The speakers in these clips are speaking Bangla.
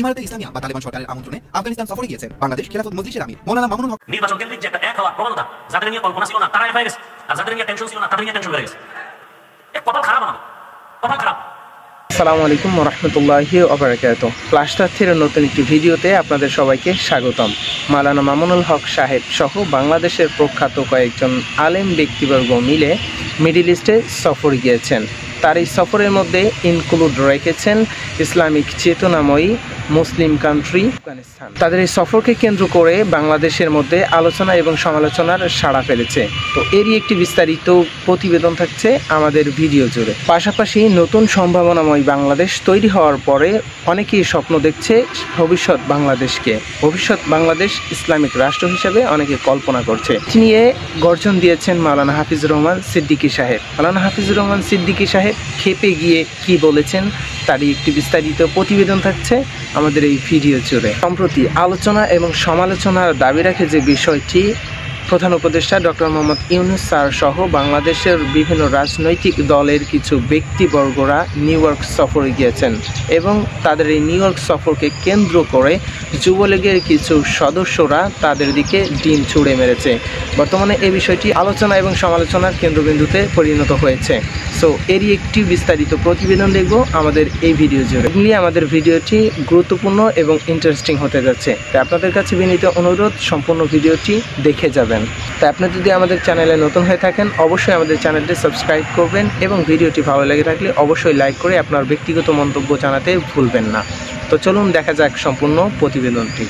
ইমারতে ইসলামিয়া বা তালেবান সরকারের আমন্ত্রণে আফগানিস্তান সফরে গিয়েছেন বাংলাদেশ খেলাফত মজলিসের আমির মাওলানা মামুনুল হক। নির্বাচন কেন্দ্রিক যে একটা এক হওয়ার প্রবণতা, যাদের নিয়ে কল্পনা ছিল না তারা এক হয়ে গেছে, আর যাদের নিয়ে টেনশন ছিল না তাদের নিয়ে টেনশন বেড়ে গেছে। কপাল খারাপ, আমাদের কপাল খারাপ। আসসালামু আলাইকুম ওয়া রাহমাতুল্লাহি ওয়া বারাকাতুহু। ফ্ল্যাশ তথ্যের নতুন একটি ভিডিওতে আপনাদের সবাইকে স্বাগতম। মাওলানা মামুনুল হক সাহেব সহ বাংলাদেশের প্রখ্যাত কয়েকজন আলেম ব্যক্তিবর্গ মিলে মিডল ইস্টে সফরে গিয়েছেন। তার এই সফরের মধ্যে ইনক্লুড রেখেছেন ইসলামিক চেতনাময়ী মুসলিম কান্ট্রি আফগানিস্তান। তাদের এই সফরকে কেন্দ্র করে বাংলাদেশের মধ্যে আলোচনা এবং সমালোচনার সাড়া ফেলেছে। তো এরই একটি বিস্তারিত প্রতিবেদন থাকছে আমাদের ভিডিও জুড়ে। পাশাপাশি নতুন সম্ভাবনাময় বাংলাদেশ তৈরি হওয়ার পরে অনেকেই স্বপ্ন দেখছে ভবিষ্যৎ বাংলাদেশকে, ভবিষ্যৎ বাংলাদেশ ইসলামিক রাষ্ট্র হিসেবে অনেকে কল্পনা করছে। নিয়ে গর্জন দিয়েছেন মাওলানা হাফিজুর রহমান সিদ্দিকী সাহেব। মাওলানা হাফিজুর রহমান সিদ্দিকী সাহেব খেপে গিয়ে কি বলেছেন তারই একটি বিস্তারিত প্রতিবেদন থাকছে আমাদের এই ভিডিও জুড়ে। সম্প্রতি আলোচনা এবং সমালোচনার দাবি রাখে যে বিষয়টি প্রধান উপদেষ্টা ডক্টর মোহাম্মদ ইউনূস স্যার সহ বাংলাদেশের বিভিন্ন রাজনৈতিক দলের কিছু ব্যক্তিবর্গরা নিউ ইয়র্ক সফরে গিয়েছেন এবং তাদের এই নিউ ইয়র্ক সফরকে কেন্দ্র করে যুবলীগের কিছু সদস্যরা তাদের দিকে ডিম ছুঁড়ে মেরেছে। বর্তমানে এই বিষয়টি আলোচনা এবং সমালোচনার কেন্দ্রবিন্দুতে পরিণত হয়েছে। সো এরই একটি বিস্তারিত প্রতিবেদন দেখব আমাদের এই ভিডিও জুড়ে। নিয়ে আমাদের ভিডিওটি গুরুত্বপূর্ণ এবং ইন্টারেস্টিং হতে যাচ্ছে, তাই আপনাদের কাছে বিনীত অনুরোধ সম্পূর্ণ ভিডিওটি দেখে যাবেন। তাই আপনি যদি আমাদের চ্যানেলে নতুন হয়ে থাকেন অবশ্যই আমাদের চ্যানেলটি সাবস্ক্রাইব করবেন এবং ভিডিওটি ভালো লেগে থাকলে অবশ্যই লাইক করে আপনার ব্যক্তিগত মন্তব্য জানাতে ভুলবেন না। তো চলুন দেখা যাক সম্পূর্ণ প্রতিবেদনটি।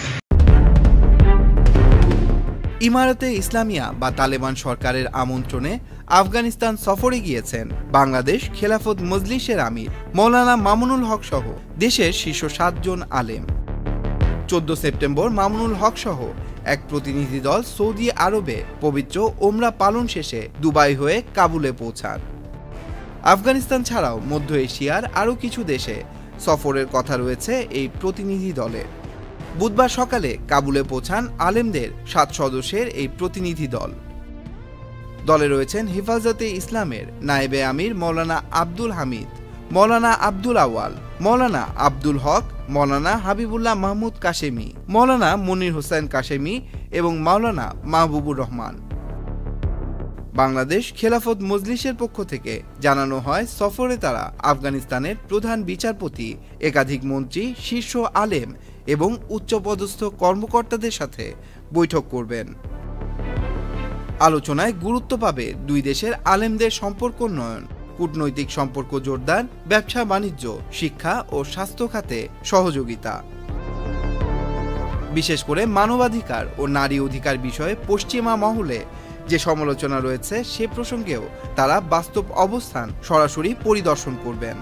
ইমারতে ইসলামিয়া বা তালেবান সরকারের আমন্ত্রণে আফগানিস্তান সফরে গিয়েছেন বাংলাদেশ খেলাফত মজলিসের আমির মাওলানা মামুনুল হক সহ দেশের শীর্ষ 7 জন আলেম। 14 সেপ্টেম্বর মামুনুল হক সহ এক প্রতিনিধি দল সৌদি আরবে পবিত্র ওমরা পালন শেষে দুবাই হয়ে কাবুলে পৌঁছান। আফগানিস্তান ছাড়াও মধ্য এশিয়ার আরও কিছু দেশে সফরের কথা রয়েছে এই প্রতিনিধি দলের। বুধবার সকালে কাবুলে পৌঁছান আলেমদের 7 সদস্যের এই প্রতিনিধি দল। দলে রয়েছেন হেফাজতে ইসলামের নায়েবে আমির মাওলানা আব্দুল হামিদ, মাওলানা আব্দুল আওয়াল, মাওলানা আব্দুল হক, মাওলানা হাবিবুল্লাহ মাহমুদ কাশেমি, মাওলানা মনির হোসেন কাশেমি এবং মাওলানা মাহবুবুর রহমান। বাংলাদেশ খেলাফত মজলিসের পক্ষ থেকে জানানো হয় সফরে তারা আফগানিস্তানের প্রধান বিচারপতি, একাধিক মন্ত্রী, শীর্ষ আলেম এবং উচ্চপদস্থ কর্মকর্তাদের সাথে বৈঠক করবেন। আলোচনায় গুরুত্ব পাবে দুই দেশের আলেমদের সম্পর্ক উন্নয়ন, কূটনৈতিক সম্পর্ক জোরদার, ব্যবসা বাণিজ্য, শিক্ষা ও স্বাস্থ্য খাতে সহযোগিতা। বিশেষ করে মানবাধিকার ও নারী অধিকার বিষয়ে পশ্চিমা মহলে যে সমালোচনা রয়েছে সে প্রসঙ্গেও তারা বাস্তব অবস্থান সরাসরি পরিদর্শন করবেন।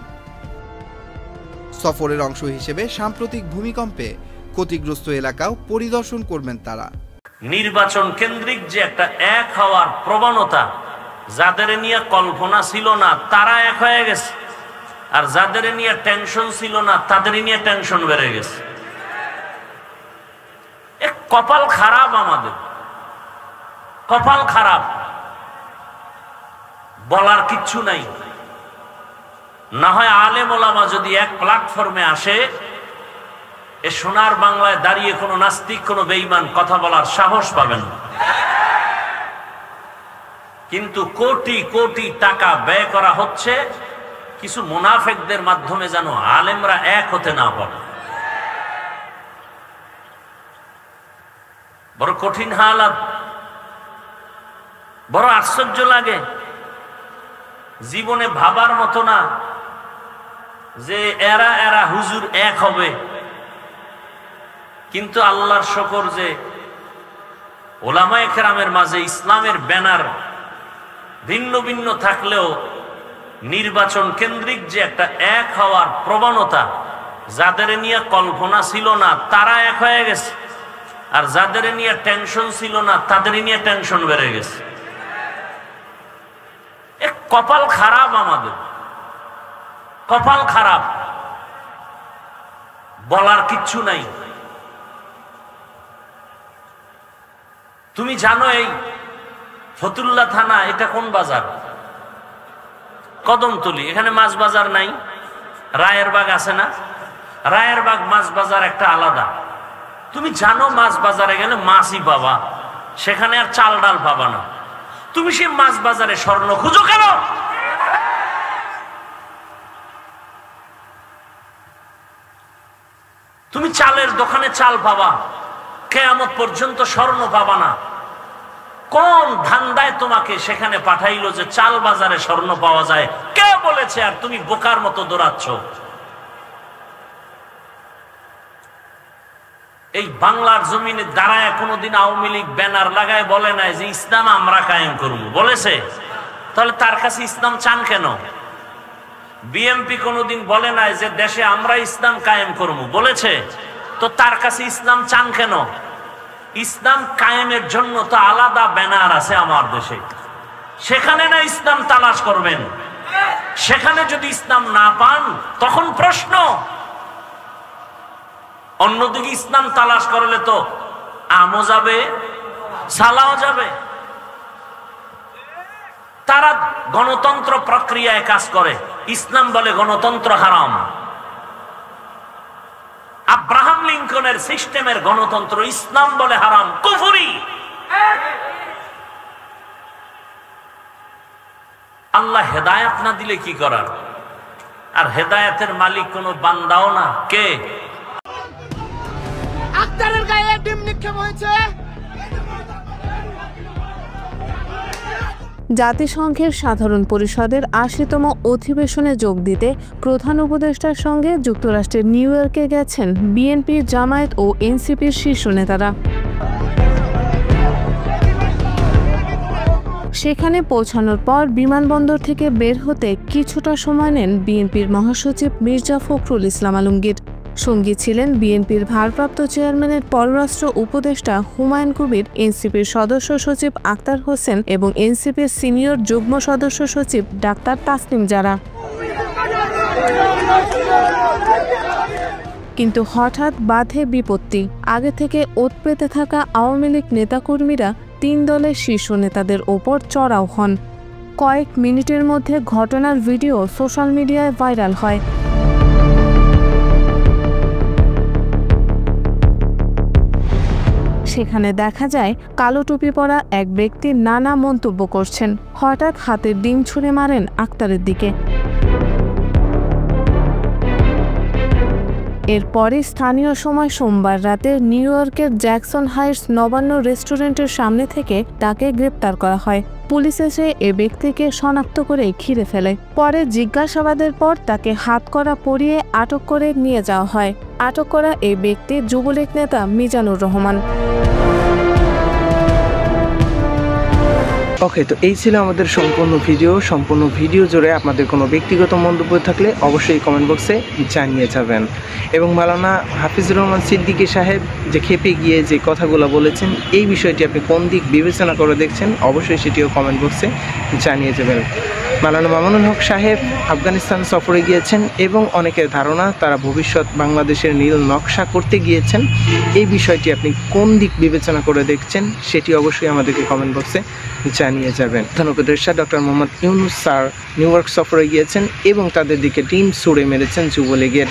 সফরের অংশ হিসেবে সাম্প্রতিক ভূমিকম্পে ক্ষতিগ্রস্ত এলাকাও পরিদর্শন করবেন তারা। নির্বাচন কেন্দ্রিক যে একটা এক হওয়ার প্রবণতা, যাদের নিয়ে কল্পনা ছিল না তারা এক হয়ে গেছে, আর যাদের নিয়ে টেনশন ছিল না তাদের নিয়ে টেনশন বেড়ে গেছে। কপাল খারাপ, আমাদের কপাল খারাপ, বলার কিচ্ছু নাই। না হয় আলেম ওলামা যদি এক প্ল্যাটফর্মে আসে, এ সোনার বাংলায় দাঁড়িয়ে কোনো নাস্তিক, কোনো বেঈমান কথা বলার সাহস পাবেন না। কিন্তু কোটি কোটি টাকা ব্যয় করা হচ্ছে কিছু মুনাফিকদের মাধ্যমে যেন আলেমরা এক হতে না পারে। বড় কঠিন হালাত, বড় আশ্চর্য লাগে। জীবনে ভাবার মতো না যে এরা এরা হুজুর এক হবে, কিন্তু আল্লাহর শুকর যে ওলামায়ে কেরামের মাঝে ইসলামের ব্যানার ভিন্ন ভিন্ন থাকলেও নির্বাচন কেন্দ্রিক যে একটা এক হওয়ার প্রবণতা, যাদের নিয়ে কল্পনা ছিল না তারা এক হয়ে গেছে, আর যাদের নিয়ে টেনশন ছিল না তাদের নিয়ে টেনশন বেড়ে গেছে। কপাল খারাপ, আমাদের কপাল খারাপ, বলার কিচ্ছু নাই। তুমি জানো এই ফতুল্লা থানা এটা কোন বাজার? কদমতলি। এখানে মাছ বাজার নাই, রায়ের বাগ আছে না? রায়েরবাগ মাছ বাজার একটা আলাদা। তুমি জানো মাছ বাজারে গেলে মাছই পাবা, সেখানে আর চাল ডাল পাবা না। তুমি সেই মাছ বাজারে স্বর্ণ খুঁজো কেন? তুমি চালের দোকানে চাল পাবা, কিয়ামত পর্যন্ত স্বর্ণ পাবা না। কোন ধান্দায় তোমাকে সেখানে পাঠাইলো যে চাল বাজারে স্বর্ণ পাওয়া যায়? কে বলেছে? আর তুমি বোকার মতো দৌড়াচ্ছ। এই বাংলার জমিনে দাঁড়ায় কোনোদিন আওয়ামী লীগ ব্যানার লাগায় বলে নাই যে ইসলাম আমরা কায়েম করব, বলেছে? তাহলে তার কাছে ইসলাম চান কেন? বিএনপি কোনোদিন বলে নাই যে দেশে আমরা ইসলাম কায়েম করব, বলেছে? তো তার কাছে ইসলাম চান কেন? ইসলাম কায়েমের জন্য তো আলাদা ব্যানার আছে আমার দেশে, সেখানে না ইসলাম তালাশ করবেন। সেখানে যদি ইসলাম না পান তখন প্রশ্ন। অন্যদিকে ইসলাম তালাশ করলে তো আমও যাবে, সালাও যাবে। তারা গণতন্ত্র প্রক্রিয়ায় কাজ করে, ইসলাম বলে গণতন্ত্র হারাম। আব্রাহাম লিঙ্কনের সিস্টেমের গণতন্ত্র, ইসলাম বলে হারাম, কুফরি। আল্লাহ হেদায়েত না দিলে কি করার? আর হেদায়েতের মালিক কোনো বান্দাও না। কে? আক্তারের গায়ে ডিম নিক্ষেপ হয়েছে। জাতিসংঘের সাধারণ পরিষদের ৮০তম অধিবেশনে যোগ দিতে প্রধান উপদেষ্টার সঙ্গে যুক্তরাষ্ট্রের নিউ ইয়র্কে গেছেন বিএনপি, জামায়াত ও এনসিপির শীর্ষ নেতারা। সেখানে পৌঁছানোর পর বিমানবন্দর থেকে বের হতে কিছুটা সময় নেন বিএনপির মহাসচিব মির্জা ফখরুল ইসলাম আলমগীর। সঙ্গী ছিলেন বিএনপির ভারপ্রাপ্ত চেয়ারম্যানের পররাষ্ট্র উপদেষ্টা হুমায়ুন কবির, এনসিপির সদস্য সচিব আক্তার হোসেন এবং এনসিপির সিনিয়র যুগ্ম সদস্য সচিব ডাক্তার তাসলিম জারা। কিন্তু হঠাৎ বাধে বিপত্তি। আগে থেকে ওত পেতে থাকা আওয়ামী লীগ নেতাকর্মীরা ৩ দলের শীর্ষ নেতাদের ওপর চড়াও হন। কয়েক মিনিটের মধ্যে ঘটনার ভিডিও সোশ্যাল মিডিয়ায় ভাইরাল হয়। সেখানে দেখা যায় কালো টুপি পরা এক ব্যক্তি নানা মন্তব্য করছেন। হঠাৎ হাতের ডিম ছুঁড়ে মারেন আক্তারের দিকে। এরপরে স্থানীয় সময় সোমবার রাতে নিউ ইয়র্কের জ্যাকসন হাইটস নবান্ন রেস্টুরেন্টের সামনে থেকে তাকে গ্রেপ্তার করা হয়। পুলিশ এসে এ ব্যক্তিকে শনাক্ত করে ঘিরে ফেলে। পরে জিজ্ঞাসাবাদের পর তাকে হাতকড়া পরিয়ে আটক করে নিয়ে যাওয়া হয়। আটক করা এই ব্যক্তি যুবলীগ নেতা মিজানুর রহমান। ওকে, তো এই ছিল আমাদের সম্পূর্ণ ভিডিও জুড়ে আপনাদের কোনো ব্যক্তিগত মন্তব্য থাকলে অবশ্যই কমেন্ট বক্সে জানিয়ে যাবেন। এবং মাওলানা হাফিজুর রহমান সিদ্দিকী সাহেব যে খেপে গিয়ে যে কথাগুলো বলেছেন, এই বিষয়টি আপনি কোন দিক বিবেচনা করে দেখছেন অবশ্যই সেটিও কমেন্ট বক্সে জানিয়ে যাবেন। মাওলানা মামুনুল হক সাহেব আফগানিস্তান সফরে গিয়েছেন এবং অনেকের ধারণা তারা ভবিষ্যৎ বাংলাদেশের নীল নকশা করতে গিয়েছেন। এই বিষয়টি আপনি কোন দিক বিবেচনা করে দেখছেন সেটি অবশ্যই আমাদেরকে কমেন্ট বক্সে জানিয়ে যাবেন। প্রধান উপদেষ্টা doctor Mohammad Yunus sir new York সফরে গিয়েছেন এবং তাদের দিকে ডিম ছুঁড়ে মেরেছেন যুবলীগের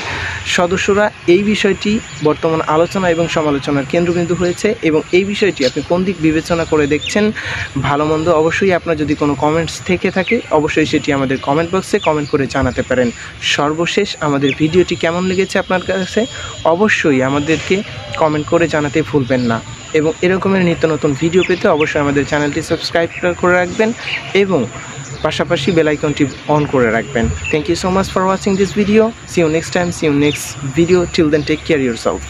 সদস্যরা। এই বিষয়টি বর্তমান আলোচনা এবং সমালোচনার কেন্দ্রবিন্দু হয়েছে এবং এই বিষয়টি আপনি কোন দিক বিবেচনা করে দেখছেন ভালো মন্দ অবশ্যই আপনার যদি কোনো কমেন্টস থেকে থাকে অবশ্যই সেটি আমাদের কমেন্ট বক্সে কমেন্ট করে জানাতে পারেন। সর্বশেষ আমাদের ভিডিওটি কেমন লেগেছে আপনার কাছে অবশ্যই আমাদেরকে কমেন্ট করে জানাতে ভুলবেন না। এবং এরকমের নিত্য নতুন ভিডিও পেতে অবশ্যই আমাদের চ্যানেলটি সাবস্ক্রাইব করে রাখবেন এবং পাশাপাশি বেল আইকনটি অন করে রাখবেন। Thank you so much for watching this video. See you next time, see you next video. Till then take care yourself.